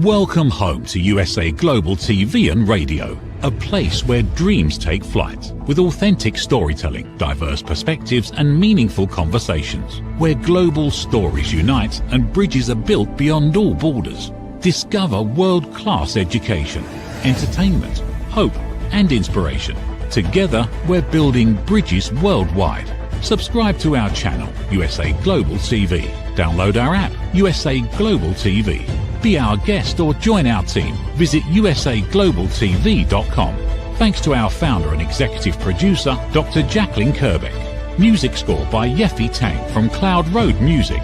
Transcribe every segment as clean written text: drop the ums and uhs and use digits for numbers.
Welcome home to USA Global TV and Radio, a place where dreams take flight, with authentic storytelling, diverse perspectives and meaningful conversations, where global stories unite and bridges are built beyond all borders. Discover world-class education, entertainment, hope and inspiration. Together, we're building bridges worldwide. Subscribe to our channel, USA Global TV. Download our app, USA Global TV. Be our guest or join our team. Visit usaglobaltv.com. Thanks to our founder and executive producer, Dr. Jacalyn Kerbeck. Music score by Yeffy Tang from Cloud Road Music.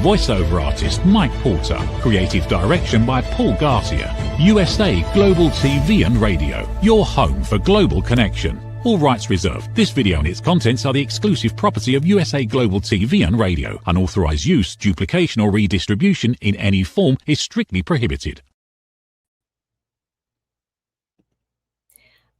Voiceover artist Mike Porter. Creative direction by Paul Garcia. USA Global TV and Radio, your home for global connection. All rights reserved. This video and its contents are the exclusive property of USA Global TV and Radio. Unauthorized use, duplication or redistribution in any form is strictly prohibited.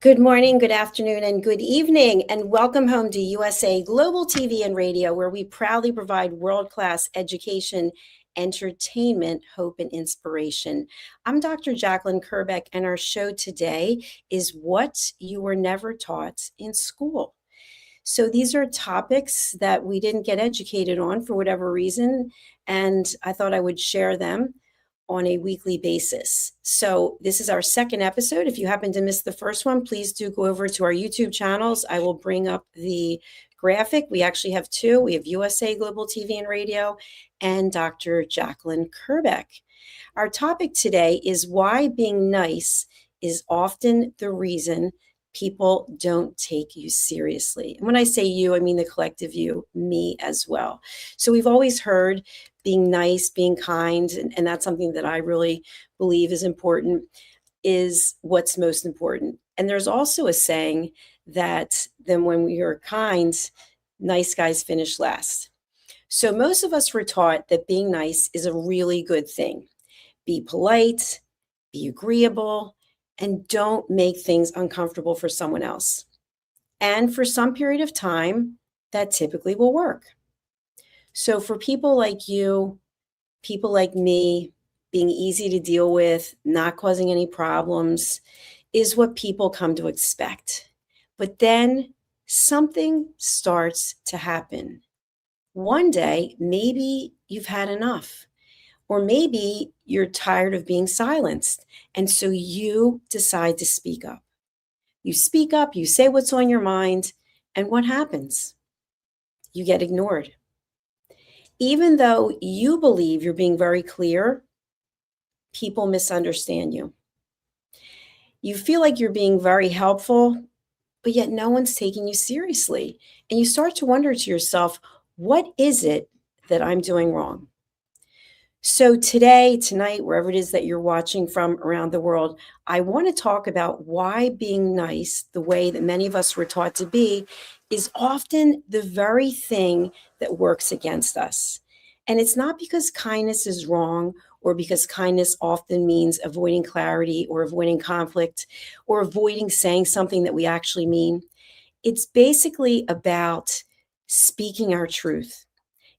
Good morning, good afternoon, and good evening, and welcome home to USA Global TV and Radio, where we proudly provide world-class education, entertainment, hope, and inspiration. I'm Dr. Jacalyn Kerbeck, and our show today is What You Were Never Taught in School. So these are topics that we didn't get educated on for whatever reason, and I thought I would share them on a weekly basis. So this is our second episode. If you happen to miss the first one, please do go over to our YouTube channels. I will bring up the graphic. We actually have two. We have USA Global TV and Radio and Dr. Jacalyn Kerbeck. Our topic today is why being nice is often the reason people don't take you seriously. And when I say you, I mean the collective you, me as well. So we've always heard being nice, being kind, and that's something that I really believe is important, is what's most important. And there's also a saying that then when we are kind, nice guys finish last. So most of us were taught that being nice is a really good thing. Be polite, be agreeable, and don't make things uncomfortable for someone else. And for some period of time, that typically will work. So for people like you, people like me, being easy to deal with, not causing any problems, is what people come to expect. But then something starts to happen. One day, maybe you've had enough, or maybe you're tired of being silenced. And so you decide to speak up. You speak up, you say what's on your mind, and what happens? You get ignored. Even though you believe you're being very clear, people misunderstand you. You feel like you're being very helpful, but yet no one's taking you seriously. And you start to wonder to yourself, what is it that I'm doing wrong? So today, tonight, wherever it is that you're watching from around the world, I want to talk about why being nice, the way that many of us were taught to be, is often the very thing that works against us. And it's not because kindness is wrong, or because kindness often means avoiding clarity or avoiding conflict or avoiding saying something that we actually mean. It's basically about speaking our truth.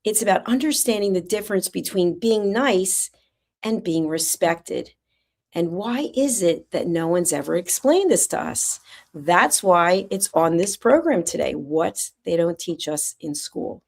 It's about understanding the difference between being nice and being respected. And why is it that no one's ever explained this to us? That's why it's on this program today, what they don't teach us in school.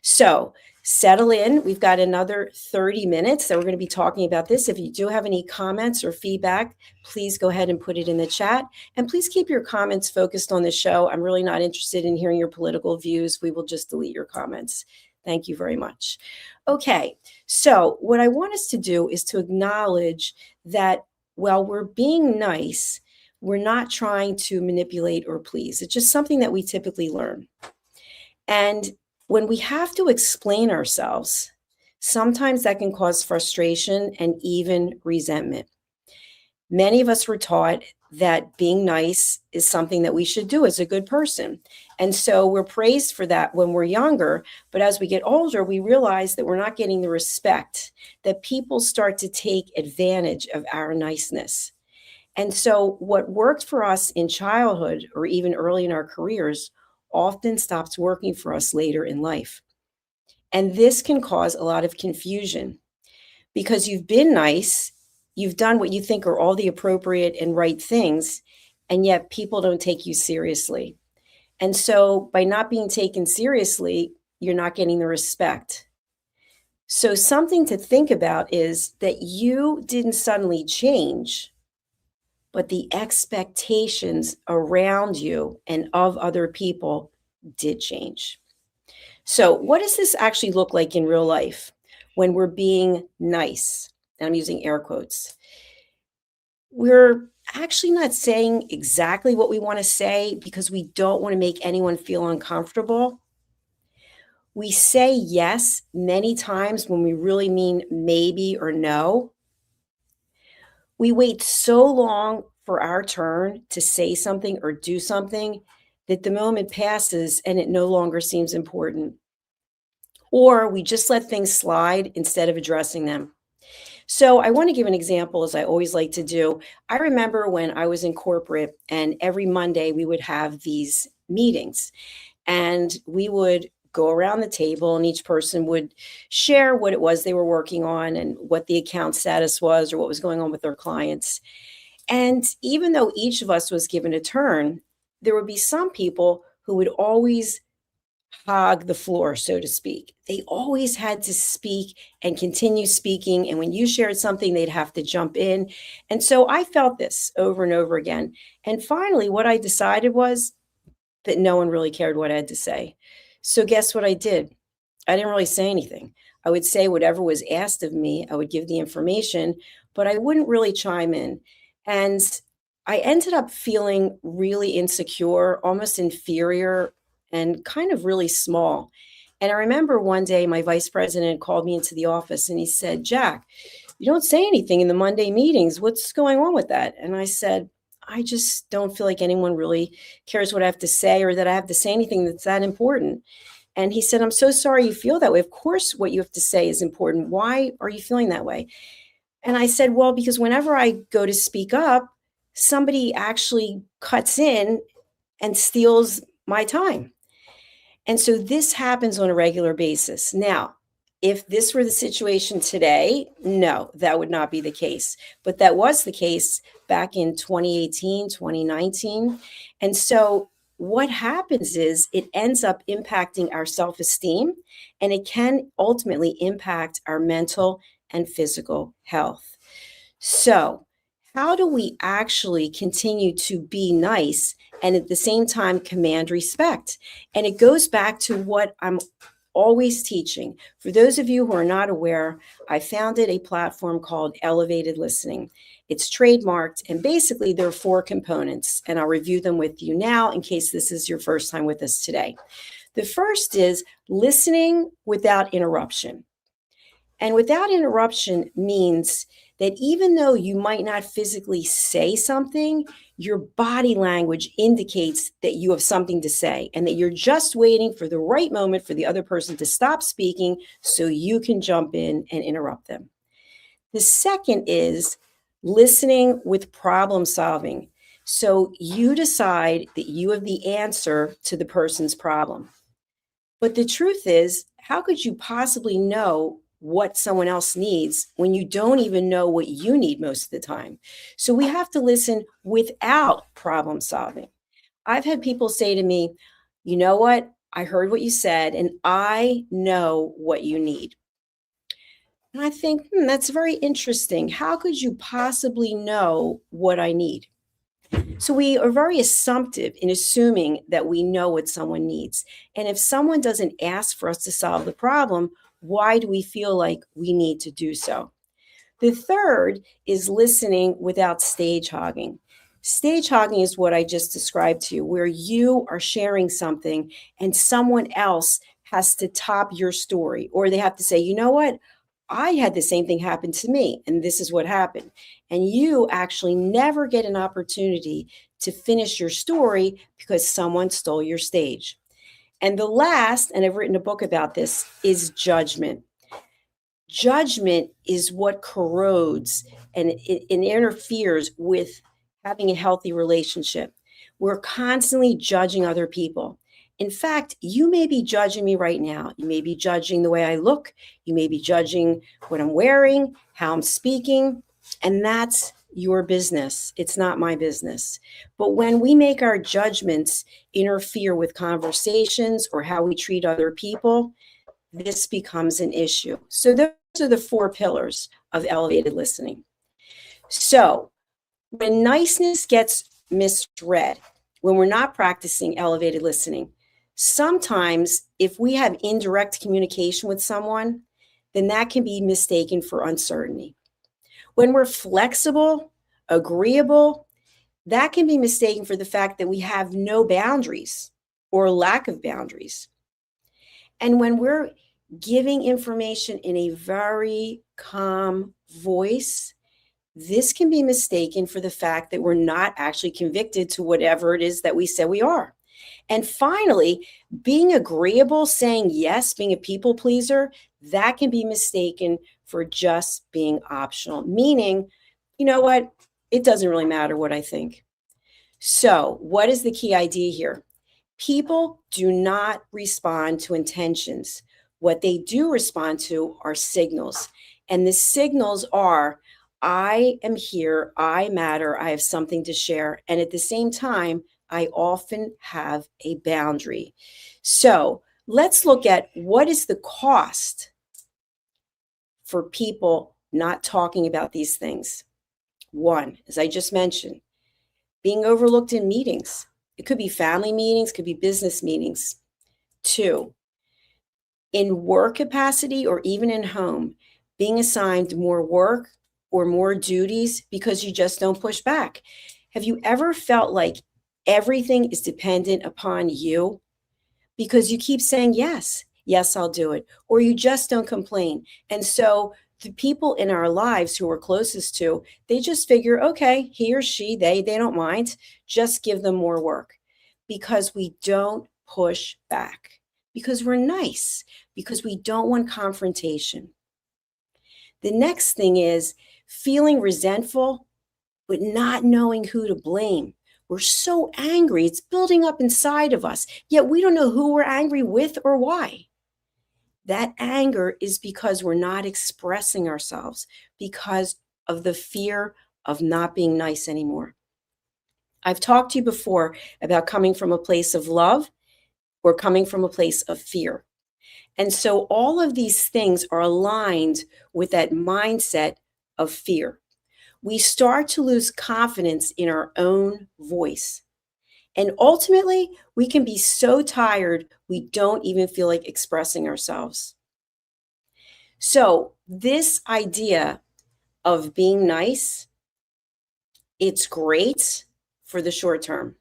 So settle in. We've got another 30 minutes that we're going to be talking about this. If you do have any comments or feedback, please go ahead and put it in the chat. And please keep your comments focused on the show. I'm really not interested in hearing your political views. We will just delete your comments. Thank you very much. Okay, so what I want us to do is to acknowledge that while we're being nice, we're not trying to manipulate or please. It's just something that we typically learn. And when we have to explain ourselves, sometimes that can cause frustration and even resentment. Many of us were taught that being nice is something that we should do as a good person. And so we're praised for that when we're younger. But as we get older, we realize that we're not getting the respect, that people start to take advantage of our niceness. And so what worked for us in childhood or even early in our careers often stops working for us later in life. And this can cause a lot of confusion because you've been nice you've done what you think are all the appropriate and right things, and yet people don't take you seriously. And so by not being taken seriously, you're not getting the respect. So something to think about is that you didn't suddenly change, but the expectations around you and of other people did change. So what does this actually look like in real life when we're being nice? And I'm using air quotes. We're actually not saying exactly what we want to say because we don't want to make anyone feel uncomfortable. We say yes many times when we really mean maybe or no. We wait so long for our turn to say something or do something that the moment passes and it no longer seems important. Or we just let things slide instead of addressing them. So I want to give an example, as I always like to do. I remember when I was in corporate, and every Monday we would have these meetings, and we would go around the table, and each person would share what it was they were working on and what the account status was or what was going on with their clients. And even though each of us was given a turn, there would be some people who would always hog the floor, so to speak. They always had to speak and continue speaking. And when you shared something, they'd have to jump in. And so I felt this over and over again. And finally, what I decided was that no one really cared what I had to say. So guess what I did? I didn't really say anything. I would say whatever was asked of me, I would give the information, but I wouldn't really chime in. And I ended up feeling really insecure, almost inferior, and kind of really small. And I remember one day my vice president called me into the office and he said, "Jack, you don't say anything in the Monday meetings. What's going on with that?" And I said, "I just don't feel like anyone really cares what I have to say or that I have to say anything that's that important." And he said, "I'm so sorry you feel that way. Of course, what you have to say is important. Why are you feeling that way?" And I said, "Well, because whenever I go to speak up, somebody actually cuts in and steals my time. And so this happens on a regular basis. Now, if this were the situation today, no, that would not be the case. But that was the case back in 2018, 2019. And so what happens is it ends up impacting our self-esteem, and it can ultimately impact our mental and physical health. So how do we actually continue to be nice and at the same time command respect? And it goes back to what I'm always teaching. For those of you who are not aware, I founded a platform called Elevated Listening. It's trademarked, and basically there are 4 components, and I'll review them with you now in case this is your first time with us today. The first is listening without interruption. And without interruption means that even though you might not physically say something, your body language indicates that you have something to say and that you're just waiting for the right moment for the other person to stop speaking so you can jump in and interrupt them. The second is listening with problem solving. So you decide that you have the answer to the person's problem. But the truth is, how could you possibly know what someone else needs when you don't even know what you need most of the time? So we have to listen without problem solving. I've had people say to me, "You know what? I heard what you said and I know what you need." And I think, that's very interesting. How could you possibly know what I need? So we are very assumptive in assuming that we know what someone needs. And if someone doesn't ask for us to solve the problem, why do we feel like we need to do so? The third is listening without stage hogging. Stage hogging is what I just described to you, where you are sharing something and someone else has to top your story, or they have to say, "You know what? I had the same thing happen to me, and this is what happened." And you actually never get an opportunity to finish your story because someone stole your stage. And the last, and I've written a book about this, is judgment. Judgment is what corrodes and it interferes with having a healthy relationship. We're constantly judging other people. In fact, you may be judging me right now. You may be judging the way I look. You may be judging what I'm wearing, how I'm speaking. And that's your business. It's not my business. But when we make our judgments interfere with conversations or how we treat other people, this becomes an issue. So those are the 4 pillars of elevated listening. So when niceness gets misread, when we're not practicing elevated listening, sometimes if we have indirect communication with someone, then that can be mistaken for uncertainty. When we're flexible, agreeable, that can be mistaken for the fact that we have no boundaries or lack of boundaries. And when we're giving information in a very calm voice, this can be mistaken for the fact that we're not actually convicted to whatever it is that we say we are. And finally, being agreeable, saying yes, being a people pleaser, that can be mistaken for just being optional, meaning, you know what, it doesn't really matter what I think. So, what is the key idea here? People do not respond to intentions. What they do respond to are signals. And the signals are, I am here, I matter, I have something to share. And at the same time, I often have a boundary. So let's look at what is the cost for people not talking about these things. 1, as I just mentioned, being overlooked in meetings. It could be family meetings, could be business meetings. 2, in work capacity or even in home, being assigned more work or more duties because you just don't push back. Have you ever felt like everything is dependent upon you because you keep saying, yes, I'll do it, or you just don't complain? And so the people in our lives who we're closest to, they just figure, okay, he or she, they don't mind, just give them more work, because we don't push back, because we're nice, because we don't want confrontation. The next thing is feeling resentful, but not knowing who to blame. We're so angry, it's building up inside of us, yet we don't know who we're angry with or why. That anger is because we're not expressing ourselves, because of the fear of not being nice anymore. I've talked to you before about coming from a place of love or coming from a place of fear. And so all of these things are aligned with that mindset of fear. We start to lose confidence in our own voice. And ultimately, we can be so tired, we don't even feel like expressing ourselves. So this idea of being nice, it's great for the short term.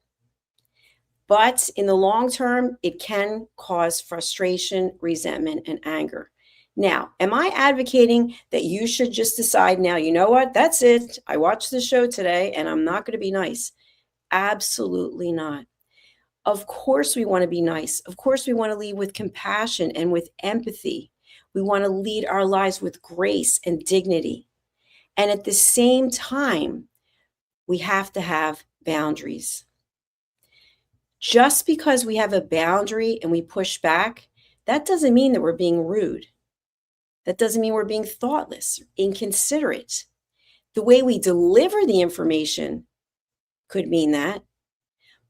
But in the long term, it can cause frustration, resentment, and anger. Now, am I advocating that you should just decide now, you know what, that's it, I watched the show today and I'm not going to be nice? Absolutely not. Of course, we want to be nice. Of course, we want to lead with compassion and with empathy. We want to lead our lives with grace and dignity. And at the same time, we have to have boundaries. Just because we have a boundary and we push back, that doesn't mean that we're being rude. That doesn't mean we're being thoughtless, inconsiderate. The way we deliver the information could mean that.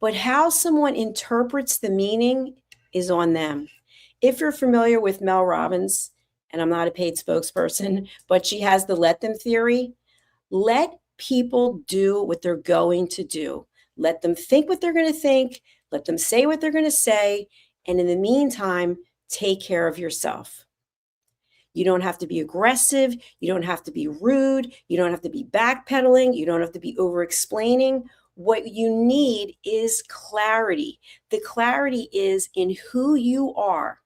But how someone interprets the meaning is on them. If you're familiar with Mel Robbins, and I'm not a paid spokesperson, but she has the let them theory, let people do what they're going to do. Let them think what they're going to think. Let them say what they're going to say. And in the meantime, take care of yourself. You don't have to be aggressive. You don't have to be rude. You don't have to be backpedaling. You don't have to be over-explaining. What you need is clarity. The clarity is in who you are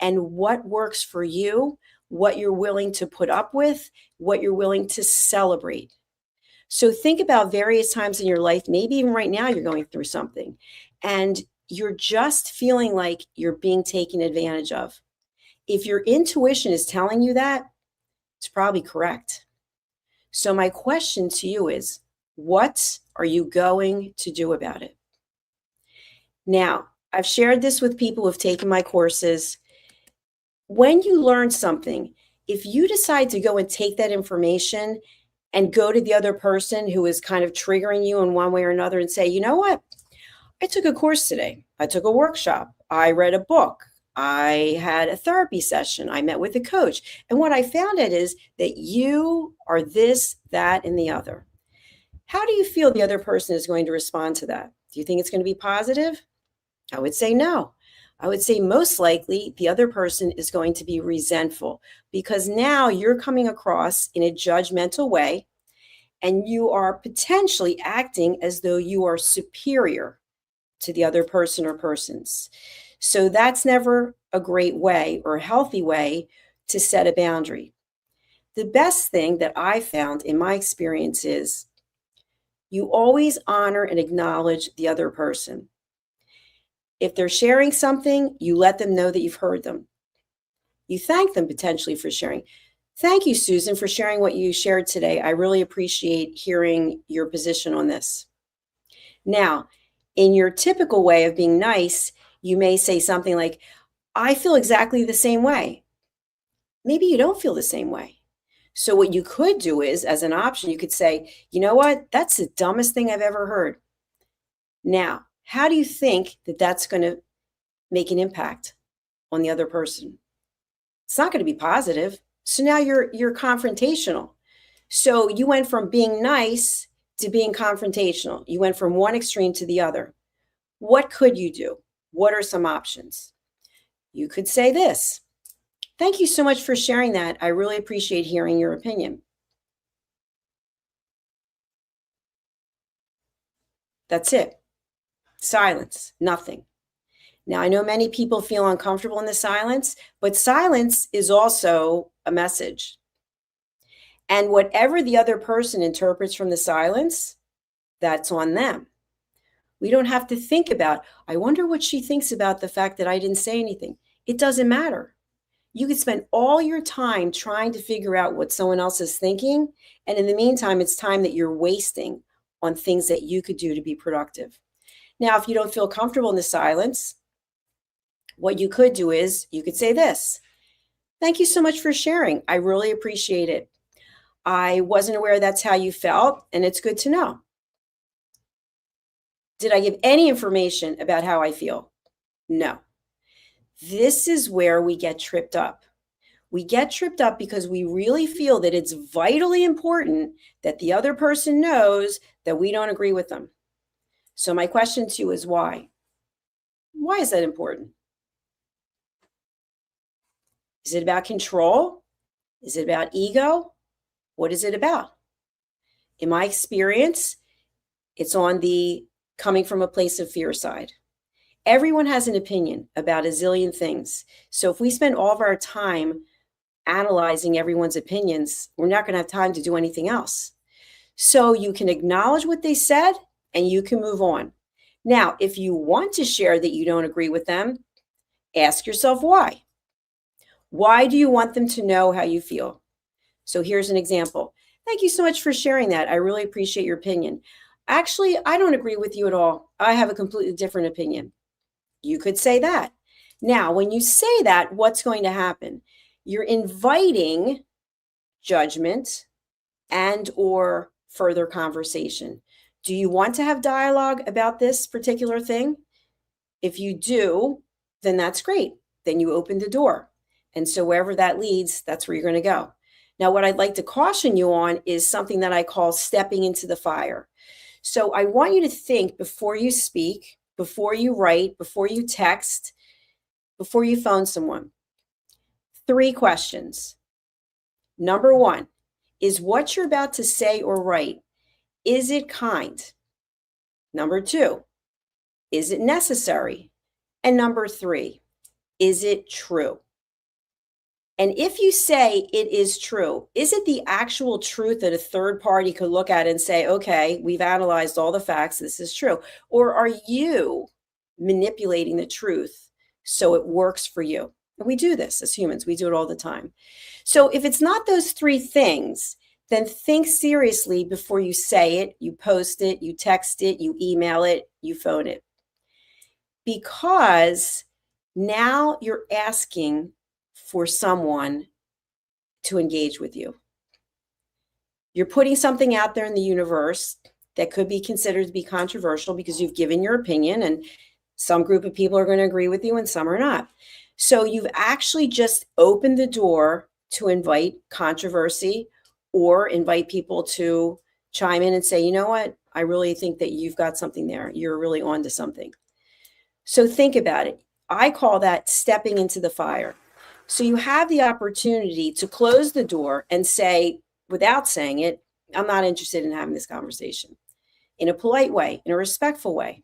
and what works for you, what you're willing to put up with, what you're willing to celebrate. So think about various times in your life, maybe even right now you're going through something, and you're just feeling like you're being taken advantage of. If your intuition is telling you that, it's probably correct. So my question to you is, what are you going to do about it? Now, I've shared this with people who've taken my courses. When you learn something, if you decide to go and take that information and go to the other person who is kind of triggering you in one way or another and say, you know what? I took a course today. I took a workshop. I read a book. I had a therapy session. I met with a coach. And what I found out is that you are this, that, and the other. How do you feel the other person is going to respond to that? Do you think it's going to be positive? I would say no. I would say most likely the other person is going to be resentful because now you're coming across in a judgmental way and you are potentially acting as though you are superior to the other person or persons. So that's never a great way or a healthy way to set a boundary. The best thing that I found in my experience is you always honor and acknowledge the other person. If they're sharing something, you let them know that you've heard them. You thank them potentially for sharing. Thank you, Susan, for sharing what you shared today. I really appreciate hearing your position on this. Now, in your typical way of being nice, you may say something like, I feel exactly the same way. Maybe you don't feel the same way. So what you could do is, as an option, you could say, you know what? That's the dumbest thing I've ever heard. Now, how do you think that that's going to make an impact on the other person? It's not going to be positive. So now you're confrontational. So you went from being nice to being confrontational. You went from one extreme to the other. What could you do? What are some options? You could say this. Thank you so much for sharing that. I really appreciate hearing your opinion. That's it. Silence, nothing. Now, I know many people feel uncomfortable in the silence, but silence is also a message. And whatever the other person interprets from the silence, that's on them. We don't have to think about, I wonder what she thinks about the fact that I didn't say anything. It doesn't matter. You could spend all your time trying to figure out what someone else is thinking. And in the meantime, it's time that you're wasting on things that you could do to be productive. Now, if you don't feel comfortable in the silence, what you could do is you could say this. Thank you so much for sharing. I really appreciate it. I wasn't aware that's how you felt, and it's good to know. Did I give any information about how I feel? No. This is where we get tripped up. We get tripped up because we really feel that it's vitally important that the other person knows that we don't agree with them. So my question to you is why? Why is that important? Is it about control? Is it about ego? What is it about? In my experience, it's on the coming from a place of fear side. Everyone has an opinion about a zillion things. So if we spend all of our time analyzing everyone's opinions, we're not going to have time to do anything else. So you can acknowledge what they said and you can move on. Now, if you want to share that you don't agree with them, ask yourself why. Why do you want them to know how you feel? So here's an example. Thank you so much for sharing that. I really appreciate your opinion. Actually, I don't agree with you at all. I have a completely different opinion. You could say that. Now, when you say that, what's going to happen? You're inviting judgment and or further conversation. Do you want to have dialogue about this particular thing? If you do, then that's great. Then you open the door. And so wherever that leads, that's where you're going to go. Now, what I'd like to caution you on is something that I call stepping into the fire. So I want you to think before you speak, before you write, before you text, before you phone someone. 3 questions. Number 1, is what you're about to say or write, is it kind? Number 2, is it necessary? And number 3, is it true? And if you say it is true, is it the actual truth that a third party could look at and say, okay, we've analyzed all the facts, this is true? Or are you manipulating the truth so it works for you? And we do this as humans, we do it all the time. So if it's not those 3 things, then think seriously before you say it, you post it, you text it, you email it, you phone it. Because now you're asking for someone to engage with you. You're putting something out there in the universe that could be considered to be controversial because you've given your opinion, and some group of people are going to agree with you and some are not. So you've actually just opened the door to invite controversy or invite people to chime in and say, you know what, I really think that you've got something there. You're really onto something. So think about it. I call that stepping into the fire. So you have the opportunity to close the door and say, without saying it, I'm not interested in having this conversation, in a polite way, in a respectful way.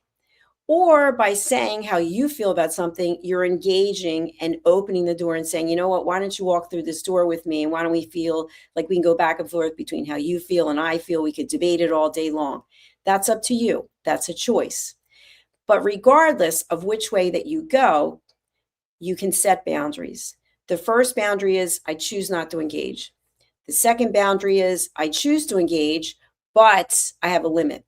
Or by saying how you feel about something, you're engaging and opening the door and saying, you know what, why don't you walk through this door with me? And why don't we feel like we can go back and forth between how you feel and I feel? We could debate it all day long. That's up to you. That's a choice. But regardless of which way that you go, you can set boundaries. The first boundary is, I choose not to engage. The second boundary is, I choose to engage, but I have a limit.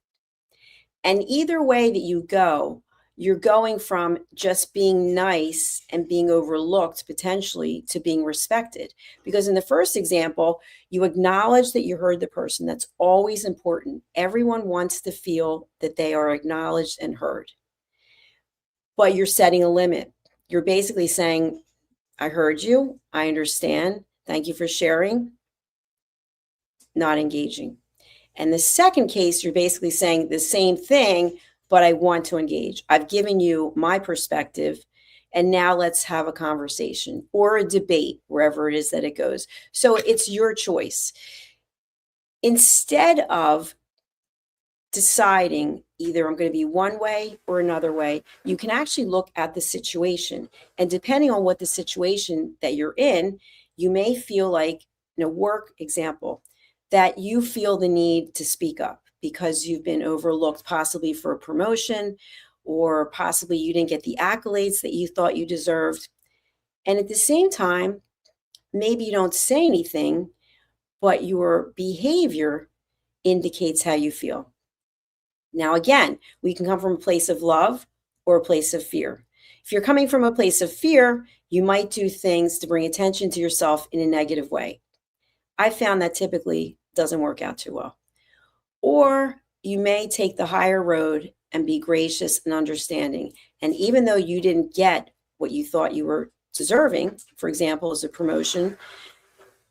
And either way that you go, you're going from just being nice and being overlooked potentially to being respected. Because in the first example, you acknowledge that you heard the person. That's always important. Everyone wants to feel that they are acknowledged and heard. But you're setting a limit. You're basically saying, I heard you. I understand. Thank you for sharing. Not engaging. And the second case, you're basically saying the same thing, but I want to engage. I've given you my perspective, and now let's have a conversation or a debate, wherever it is that it goes. So it's your choice. Instead of deciding either I'm going to be one way or another way, you can actually look at the situation. And depending on what the situation that you're in, you may feel like, in a work example, that you feel the need to speak up because you've been overlooked, possibly for a promotion, or possibly you didn't get the accolades that you thought you deserved. And at the same time, maybe you don't say anything, but your behavior indicates how you feel. Now, again, we can come from a place of love or a place of fear. If you're coming from a place of fear, you might do things to bring attention to yourself in a negative way. I found that typically doesn't work out too well. Or you may take the higher road and be gracious and understanding. And even though you didn't get what you thought you were deserving, for example, as a promotion,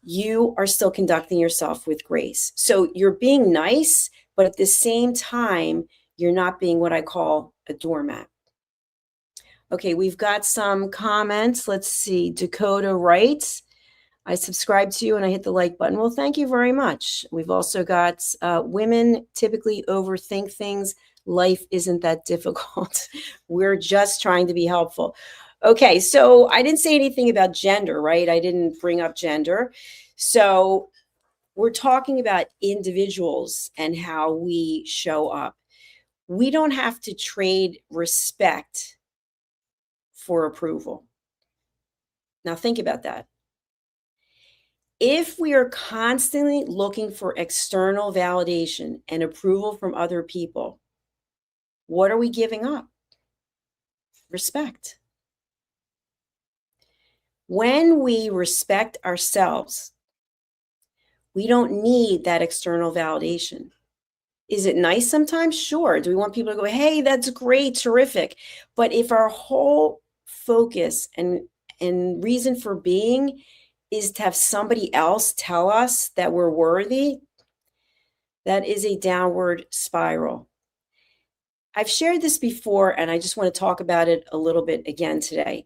you are still conducting yourself with grace. So you're being nice, but at the same time, you're not being what I call a doormat. Okay, we've got some comments. Let's see. Dakota writes, I subscribe to you and I hit the like button. Well, thank you very much. We've also got women typically overthink things. Life isn't that difficult. We're just trying to be helpful. Okay, so I didn't say anything about gender, right? I didn't bring up gender. So we're talking about individuals and how we show up. We don't have to trade respect for approval. Now think about that. If we are constantly looking for external validation and approval from other people, what are we giving up? Respect. When we respect ourselves, we don't need that external validation. Is it nice sometimes? Sure. Do we want people to go, hey, that's great, terrific. But if our whole focus and reason for being is to have somebody else tell us that we're worthy, that is a downward spiral. I've shared this before, and I just want to talk about it a little bit again today.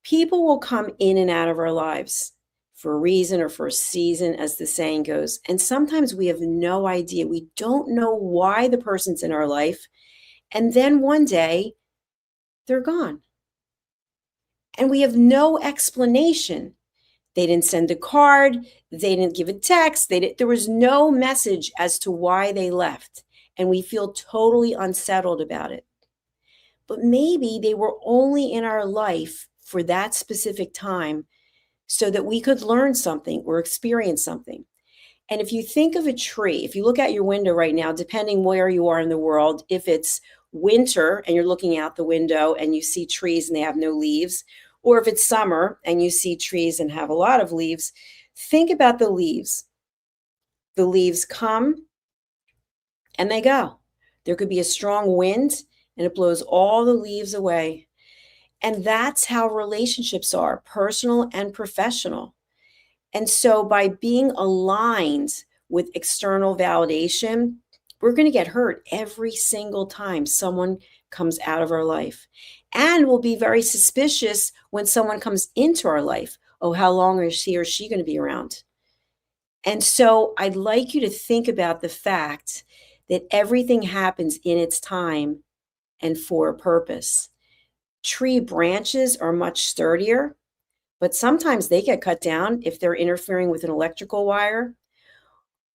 People will come in and out of our lives for a reason or for a season, as the saying goes. And sometimes we have no idea. We don't know why the person's in our life. And then one day, they're gone. And we have no explanation. They didn't send a card. They didn't give a text. There was no message as to why they left. And we feel totally unsettled about it. But maybe they were only in our life for that specific time so that we could learn something or experience something. And if you think of a tree, if you look out your window right now, depending where you are in the world, if it's winter and you're looking out the window and you see trees and they have no leaves, or if it's summer and you see trees and have a lot of leaves, think about the leaves. The leaves come and they go. There could be a strong wind and it blows all the leaves away. And that's how relationships are, personal and professional. And so by being aligned with external validation, we're going to get hurt every single time someone comes out of our life. And we'll be very suspicious when someone comes into our life. Oh, how long is he or she going to be around? And so I'd like you to think about the fact that everything happens in its time and for a purpose. Tree branches are much sturdier, but sometimes they get cut down if they're interfering with an electrical wire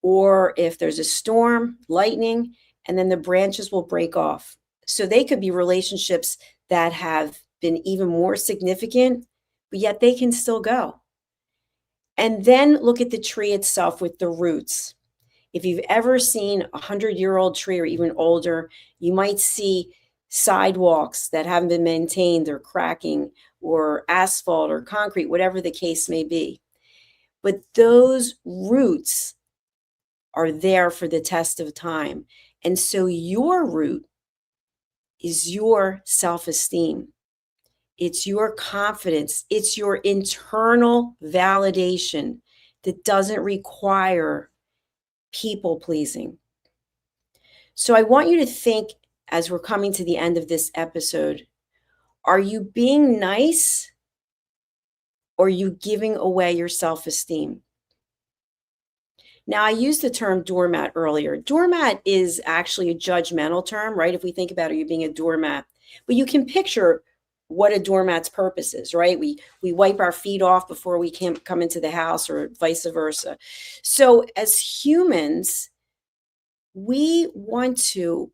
or if there's a storm, lightning, and then the branches will break off. So they could be relationships that have been even more significant, but yet they can still go. And then look at the tree itself with the roots. If you've ever seen a 100-year-old tree or even older, you might see sidewalks that haven't been maintained or cracking or asphalt or concrete, whatever the case may be. But those roots are there for the test of time. And so your root is your self-esteem. It's your confidence. It's your internal validation that doesn't require people pleasing. So I want you to think as we're coming to the end of this episode, are you being nice or are you giving away your self-esteem? Now, I used the term doormat earlier. Doormat is actually a judgmental term, right? If we think about, are you being a doormat? But you can picture what a doormat's purpose is, right? We wipe our feet off before we can come into the house or vice versa. So as humans, we want to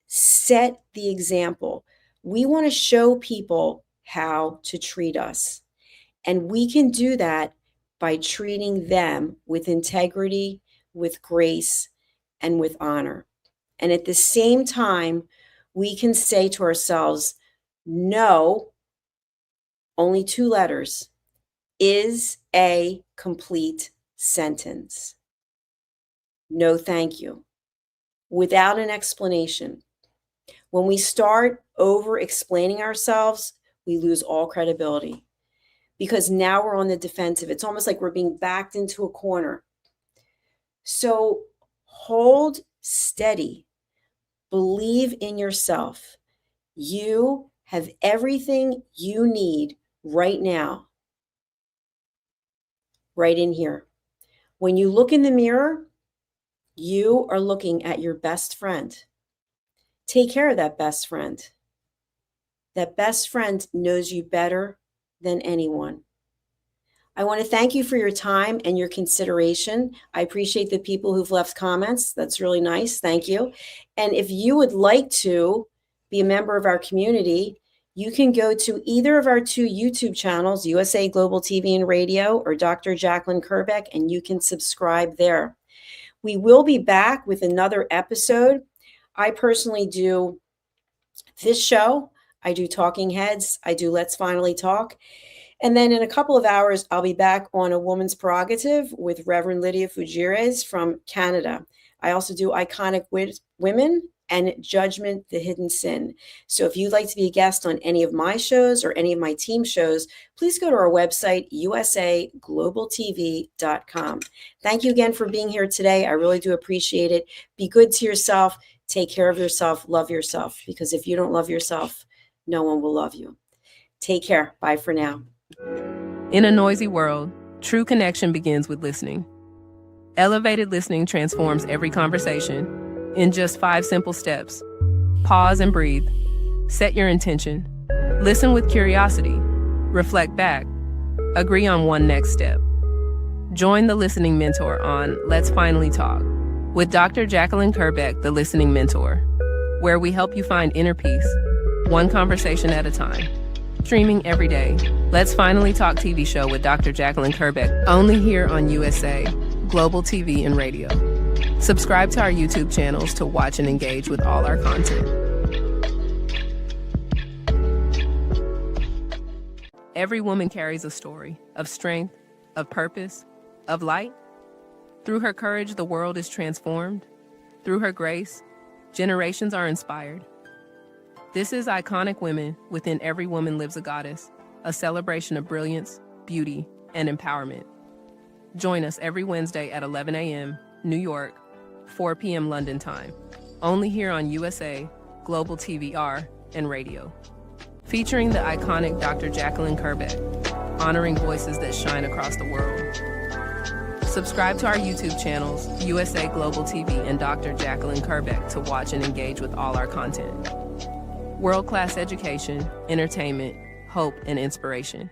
set the example. We want to show people how to treat us. And we can do that by treating them with integrity, with grace, and with honor. And at the same time, we can say to ourselves, no, only 2 letters, is a complete sentence. No, thank you. Without an explanation. When we start over-explaining ourselves, we lose all credibility because now we're on the defensive. It's almost like we're being backed into a corner. So hold steady. Believe in yourself. You have everything you need right now, right in here. When you look in the mirror, you are looking at your best friend. Take care of that best friend. That best friend knows you better than anyone. I want to thank you for your time and your consideration. I appreciate the people who've left comments. That's really nice. Thank you. And if you would like to be a member of our community, you can go to either of our 2 YouTube channels, USA Global TV and Radio or Dr. Jacalyn Kerbeck, and you can subscribe there. We will be back with another episode. I personally do this show. I do Talking Heads. I do Let's Finally Talk. And then in a couple of hours, I'll be back on A Woman's Prerogative with Reverend Lydia Fugires from Canada. I also do Iconic Women and Judgment, the Hidden Sin. So if you'd like to be a guest on any of my shows or any of my team shows, please go to our website, usaglobaltv.com. Thank you again for being here today. I really do appreciate it. Be good to yourself. Take care of yourself. Love yourself. Because if you don't love yourself, no one will love you. Take care. Bye for now. In a noisy world, true connection begins with listening. Elevated listening transforms every conversation in just 5 simple steps. Pause and breathe. Set your intention. Listen with curiosity. Reflect back. Agree on one next step. Join the Listening Mentor on Let's Finally Talk with Dr. Jacalyn Kerbeck, the Listening Mentor, where we help you find inner peace, one conversation at a time. Streaming every day. Let's Finally Talk TV show with Dr. Jacalyn Kerbeck, only here on USA Global TV and Radio. Subscribe to our YouTube channels to watch and engage with all our content. Every woman carries a story of strength, of purpose, of light. Through her courage, the world is transformed. Through her grace, generations are inspired. This is Iconic Women. Within Every Woman Lives a Goddess, a celebration of brilliance, beauty, and empowerment. Join us every Wednesday at 11 a.m. New York, 4 p.m. London time, only here on USA, Global TVR, and radio. Featuring the iconic Dr. Jacalyn Kerbeck, honoring voices that shine across the world. Subscribe to our YouTube channels, USA Global TV and Dr. Jacalyn Kerbeck, to watch and engage with all our content. World-class education, entertainment, hope, and inspiration.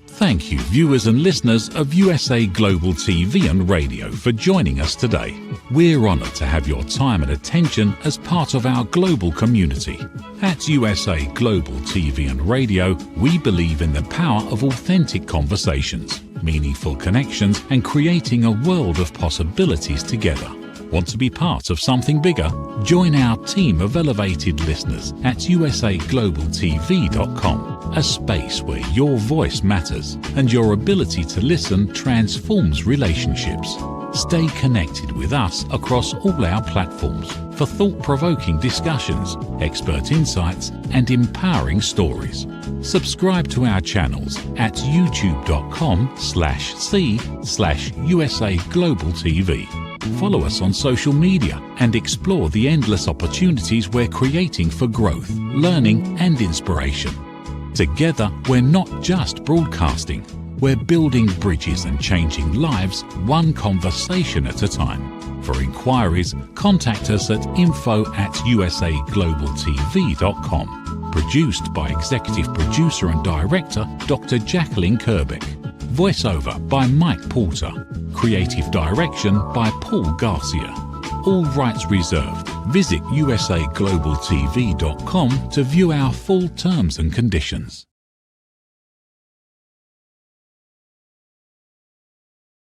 Thank you, viewers and listeners of USA Global TV and Radio, for joining us today. We're honoured to have your time and attention as part of our global community. At USA Global TV and Radio, we believe in the power of authentic conversations, meaningful connections, and creating a world of possibilities together. Want to be part of something bigger? Join our team of elevated listeners at usaglobaltv.com, a space where your voice matters and your ability to listen transforms relationships. Stay connected with us across all our platforms for thought-provoking discussions, expert insights, and empowering stories. Subscribe to our channels at youtube.com/c/USA-Global-TV. Follow us on social media and explore the endless opportunities we're creating for growth, learning, and inspiration. Together, we're not just broadcasting, we're building bridges and changing lives one conversation at a time. For inquiries, contact us at info@usaglobaltv.com. Produced by Executive Producer and Director Dr. Jacalyn Kerbeck. Voiceover by Mike Porter. Creative direction by Paul Garcia. All rights reserved. Visit usaglobaltv.com to view our full terms and conditions.